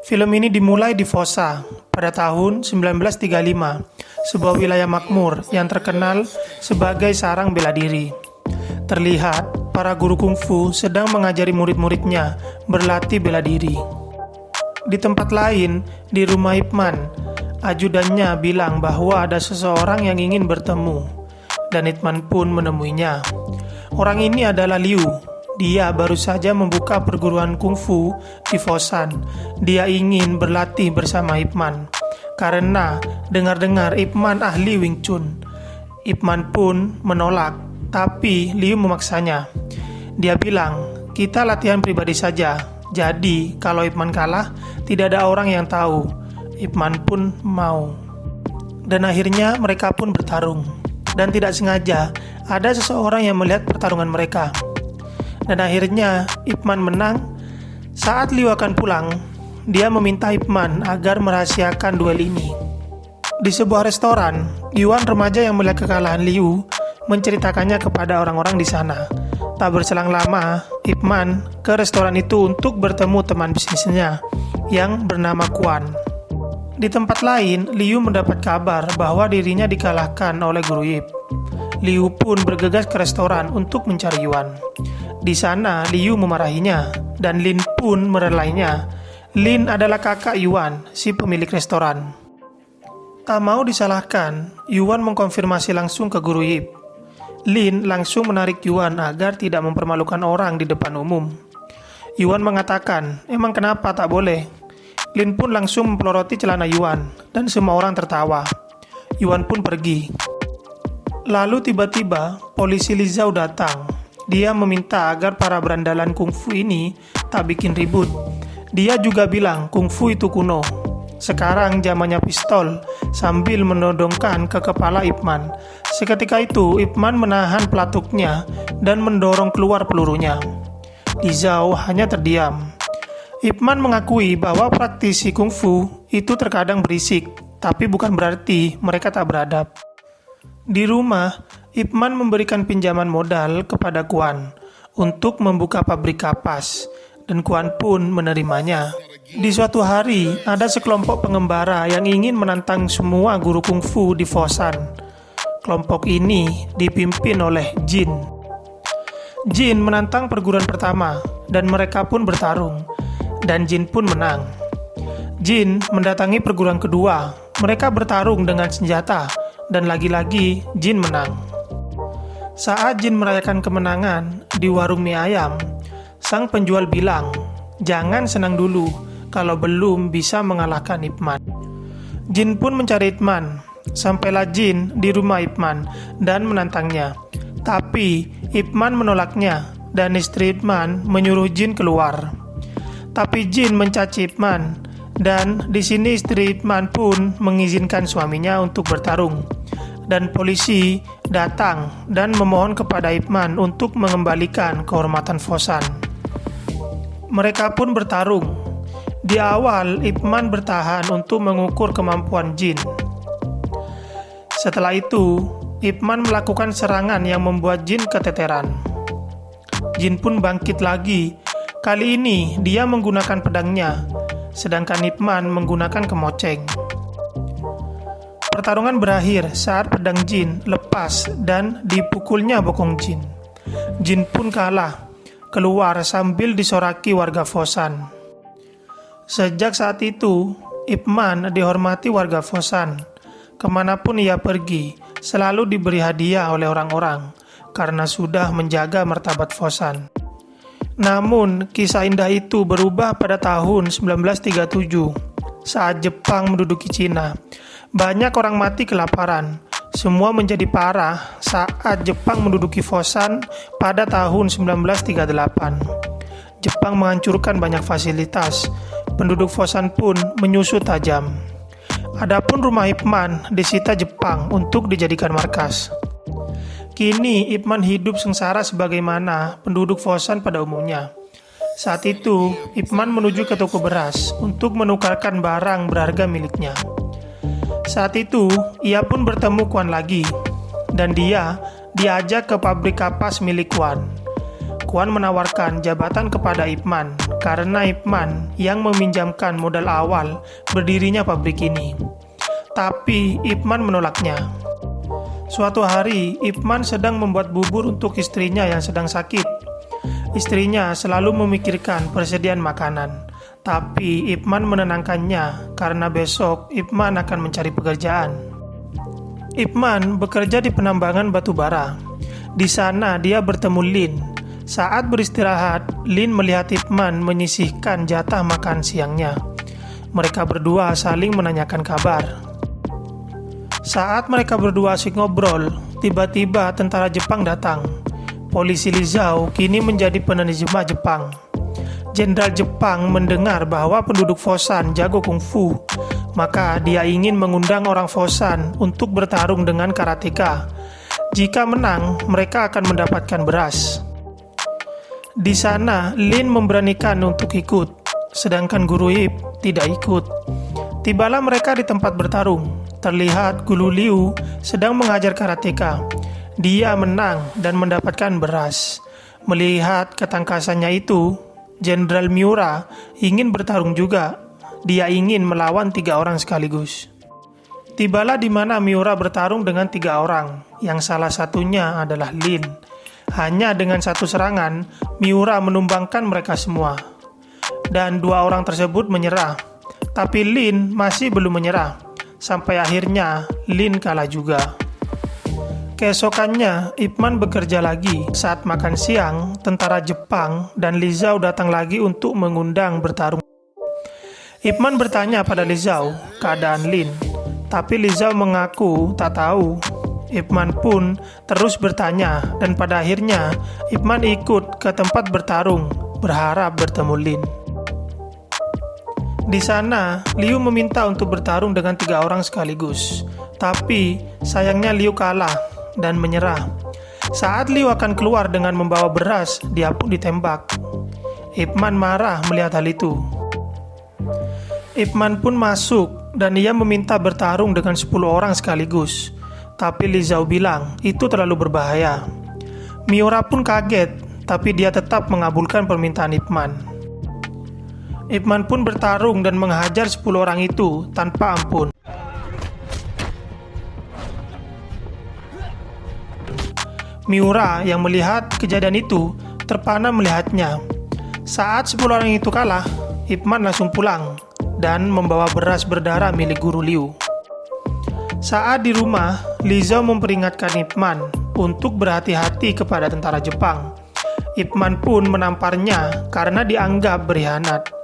Film ini dimulai di Fossa pada tahun 1935, sebuah wilayah makmur yang terkenal sebagai sarang bela diri. Terlihat para guru kungfu sedang mengajari murid-muridnya berlatih bela diri. Di tempat lain, di rumah Ip Man, ajudannya bilang bahwa ada seseorang yang ingin bertemu, dan Ip Man pun menemuinya. Orang ini adalah Liu. Dia baru saja membuka perguruan kungfu di Fossan. Dia ingin berlatih bersama Ip Man, karena dengar-dengar Ip Man ahli Wing Chun. Ip Man pun menolak, tapi Liu memaksanya. Dia bilang, kita latihan pribadi saja. Jadi, kalau Ip Man kalah, tidak ada orang yang tahu. Ip Man pun mau. Dan akhirnya mereka pun bertarung. Dan tidak sengaja, ada seseorang yang melihat pertarungan mereka. Dan akhirnya Ip Man menang. Saat Liu akan pulang, dia meminta Ip Man agar merahasiakan duel ini. Di sebuah restoran, Yuan remaja yang melihat kekalahan Liu menceritakannya kepada orang-orang di sana. Tak berselang lama, Ip Man ke restoran itu untuk bertemu teman bisnisnya yang bernama Kuan. Di tempat lain, Liu mendapat kabar bahwa dirinya dikalahkan oleh guru Ip. Liu pun bergegas ke restoran untuk mencari Yuan. Di sana, Liu memarahinya, dan Lin pun merelainya. Lin adalah kakak Yuan, si pemilik restoran. Tak mau disalahkan, Yuan mengkonfirmasi langsung ke guru Ip. Lin langsung menarik Yuan agar tidak mempermalukan orang di depan umum. Yuan mengatakan, emang kenapa tak boleh? Lin pun langsung mempeloroti celana Yuan, dan semua orang tertawa. Yuan pun pergi. Lalu tiba-tiba, polisi Li Zhao datang. Dia meminta agar para berandalan kungfu ini tak bikin ribut. Dia juga bilang kungfu itu kuno. Sekarang zamannya pistol, sambil menodongkan ke kepala Ip Man. Seketika itu, Ip Man menahan pelatuknya dan mendorong keluar pelurunya. Li Zhao hanya terdiam. Ip Man mengakui bahwa praktisi kungfu itu terkadang berisik, tapi bukan berarti mereka tak beradab. Di rumah, Ip Man memberikan pinjaman modal kepada Kuan untuk membuka pabrik kapas, dan Kuan pun menerimanya. Di suatu hari, ada sekelompok pengembara yang ingin menantang semua guru kungfu di Fossan. Kelompok ini dipimpin oleh Jin. Jin menantang perguruan pertama, dan mereka pun bertarung, dan Jin pun menang. Jin mendatangi perguruan kedua. Mereka bertarung dengan senjata, dan lagi-lagi Jin menang. Saat Jin merayakan kemenangan di warung mie ayam, sang penjual bilang, jangan senang dulu kalau belum bisa mengalahkan Ip Man. Jin pun mencari Ip Man. Sampailah Jin di rumah Ip Man dan menantangnya. Tapi Ip Man menolaknya, dan istri Ip Man menyuruh Jin keluar. Tapi Jin mencaci Ip Man, dan di sini istri Ip Man pun mengizinkan suaminya untuk bertarung. Dan polisi datang dan memohon kepada Ip Man untuk mengembalikan kehormatan Fossan. Mereka pun bertarung. Di awal, Ip Man bertahan untuk mengukur kemampuan Jin. Setelah itu, Ip Man melakukan serangan yang membuat Jin keteteran. Jin pun bangkit lagi. Kali ini, dia menggunakan pedangnya, sedangkan Ip Man menggunakan kemoceng. Pertarungan berakhir saat pedang Jin lepas dan dipukulnya bokong Jin. Jin pun kalah, keluar sambil disoraki warga Fossan. Sejak saat itu, Ip Man dihormati warga Fossan. Kemanapun ia pergi, selalu diberi hadiah oleh orang-orang, karena sudah menjaga martabat Fossan. Namun, kisah indah itu berubah pada tahun 1937, saat Jepang menduduki Cina. Banyak orang mati kelaparan. Semua menjadi parah saat Jepang menduduki Fossan pada tahun 1938. Jepang menghancurkan banyak fasilitas. Penduduk Fossan pun menyusut tajam. Adapun rumah Ip Man disita Jepang untuk dijadikan markas. Kini Ip Man hidup sengsara sebagaimana penduduk Fossan pada umumnya. Saat itu, Ip Man menuju ke toko beras untuk menukarkan barang berharga miliknya. Saat itu, ia pun bertemu Kuan lagi, dan dia diajak ke pabrik kapas milik Kuan. Kuan menawarkan jabatan kepada Ip Man karena Ip Man yang meminjamkan modal awal berdirinya pabrik ini. Tapi Ip Man menolaknya. Suatu hari, Ip Man sedang membuat bubur untuk istrinya yang sedang sakit. Istrinya selalu memikirkan persediaan makanan, tapi Ip Man menenangkannya karena besok Ip Man akan mencari pekerjaan. Ip Man bekerja di penambangan batu bara. Di sana dia bertemu Lin. Saat beristirahat, Lin melihat Ip Man menyisihkan jatah makan siangnya. Mereka berdua saling menanyakan kabar. Saat mereka berdua asik ngobrol, tiba-tiba tentara Jepang datang. Polisi Li Zhao kini menjadi penerjemah Jepang. Jenderal Jepang mendengar bahwa penduduk Foshan jago kungfu, maka dia ingin mengundang orang Foshan untuk bertarung dengan karateka. Jika menang, mereka akan mendapatkan beras. Di sana, Lin memberanikan untuk ikut, sedangkan Guru Ip tidak ikut. Tibalah mereka di tempat bertarung. Terlihat Guru Liu sedang mengajar karateka. Dia menang dan mendapatkan beras. Melihat ketangkasannya itu, Jenderal Miura ingin bertarung juga. Dia ingin melawan 3 orang sekaligus. Tibalah di mana Miura bertarung dengan 3 orang, yang salah satunya adalah Lin. Hanya dengan 1 serangan, Miura menumbangkan mereka semua. Dan 2 orang tersebut menyerah. Tapi Lin masih belum menyerah. Sampai akhirnya Lin kalah juga. Keesokannya, Ip Man bekerja lagi. Saat makan siang, tentara Jepang dan Li Zhao datang lagi untuk mengundang bertarung. Ip Man bertanya pada Li Zhao keadaan Lin. Tapi Li Zhao mengaku tak tahu. Ip Man pun terus bertanya dan pada akhirnya Ip Man ikut ke tempat bertarung berharap bertemu Lin. Di sana, Liu meminta untuk bertarung dengan 3 orang sekaligus. Tapi sayangnya Liu kalah dan menyerah. Saat Liu akan keluar dengan membawa beras, dia pun ditembak. Ip Man marah melihat hal itu. Ip Man pun masuk dan ia meminta bertarung dengan 10 orang sekaligus. Tapi Li Zhao bilang itu terlalu berbahaya. Miura pun kaget, tapi dia tetap mengabulkan permintaan Ip Man. Ip Man pun bertarung dan menghajar 10 orang itu tanpa ampun. Miura yang melihat kejadian itu terpana melihatnya. Saat 10 orang itu kalah, Ip Man langsung pulang dan membawa beras berdarah milik Guru Liu. Saat di rumah, Li Zhao memperingatkan Ip Man untuk berhati-hati kepada tentara Jepang. Ip Man pun menamparnya karena dianggap berkhianat.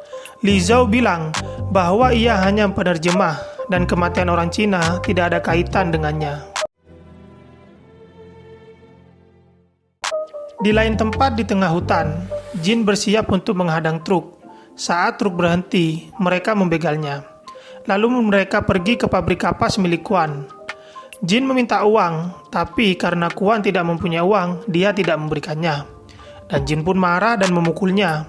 Li Zhao bilang bahwa ia hanya penerjemah dan kematian orang Cina tidak ada kaitan dengannya. Di lain tempat di tengah hutan, Jin bersiap untuk menghadang truk. Saat truk berhenti, mereka membegalnya. Lalu mereka pergi ke pabrik kapas milik Kuan. Jin meminta uang, tapi karena Kuan tidak mempunyai uang, dia tidak memberikannya. Dan Jin pun marah dan memukulnya.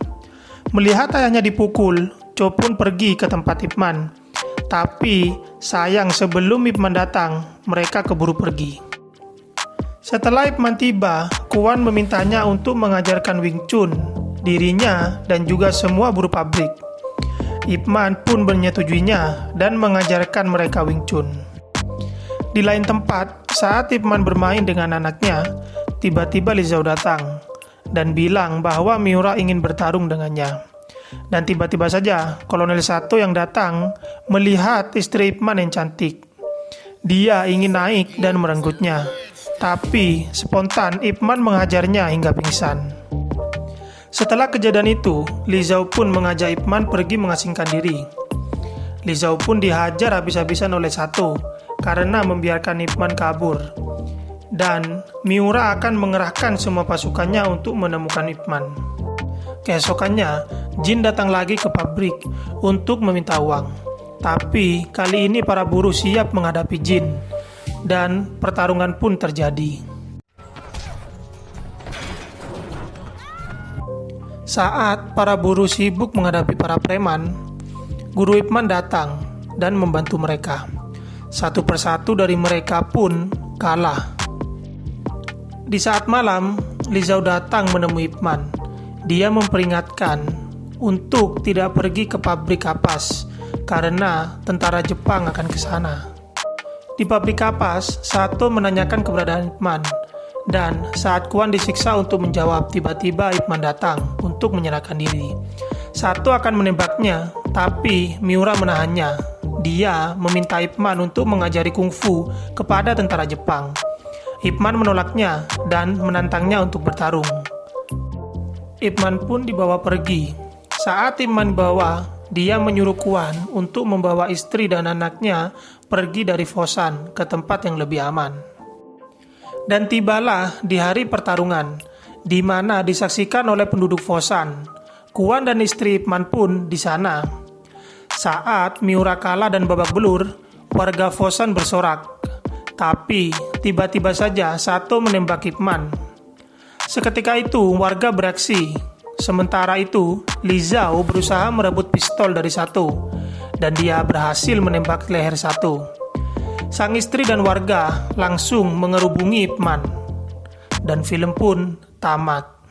Melihat ayahnya dipukul, Cho pun pergi ke tempat Ip Man. Tapi sayang sebelum Ip Man datang, mereka keburu pergi. Setelah Ip Man tiba, Kuan memintanya untuk mengajarkan Wing Chun, dirinya dan juga semua buruh pabrik. Ip Man pun menyetujuinya dan mengajarkan mereka Wing Chun. Di lain tempat, saat Ip Man bermain dengan anaknya, tiba-tiba Li Zhao datang dan bilang bahwa Miura ingin bertarung dengannya. Dan tiba-tiba saja Kolonel Sato yang datang melihat istri Ip Man yang cantik. Dia ingin naik dan merenggutnya, tapi spontan Ip Man menghajarnya hingga pingsan. Setelah kejadian itu, Li Zhao pun mengajak Ip Man pergi mengasingkan diri. Li Zhao pun dihajar habis-habisan oleh Sato karena membiarkan Ip Man kabur. Dan Miura akan mengerahkan semua pasukannya untuk menemukan Ip Man. Keesokannya, Jin datang lagi ke pabrik untuk meminta uang. Tapi kali ini para buruh siap menghadapi Jin dan pertarungan pun terjadi. Saat para buruh sibuk menghadapi para preman, Guru Ip Man datang dan membantu mereka. Satu persatu dari mereka pun kalah. Di saat malam, Li Zhao datang menemui Ip Man. Dia memperingatkan untuk tidak pergi ke pabrik kapas karena tentara Jepang akan ke sana. Di pabrik kapas, Sato menanyakan keberadaan Ip Man. Dan saat Quan disiksa untuk menjawab, tiba-tiba Ip Man datang untuk menyerahkan diri. Sato akan menembaknya, tapi Miura menahannya. Dia meminta Ip Man untuk mengajari kungfu kepada tentara Jepang. Ip Man menolaknya dan menantangnya untuk bertarung. Ip Man pun dibawa pergi. Saat Ip Man dibawa, dia menyuruh Quan untuk membawa istri dan anaknya pergi dari Fosan ke tempat yang lebih aman. Dan tibalah di hari pertarungan, di mana disaksikan oleh penduduk Fosan. Quan dan istri Ip Man pun di sana. Saat Miura kalah dan babak belur, warga Fosan bersorak. Tapi tiba-tiba saja Sato menembak Ip Man. Seketika itu warga beraksi. Sementara itu, Li Zhao berusaha merebut pistol dari Sato, dan dia berhasil menembak leher Sato. Sang istri dan warga langsung mengerubungi Ip Man, dan film pun tamat.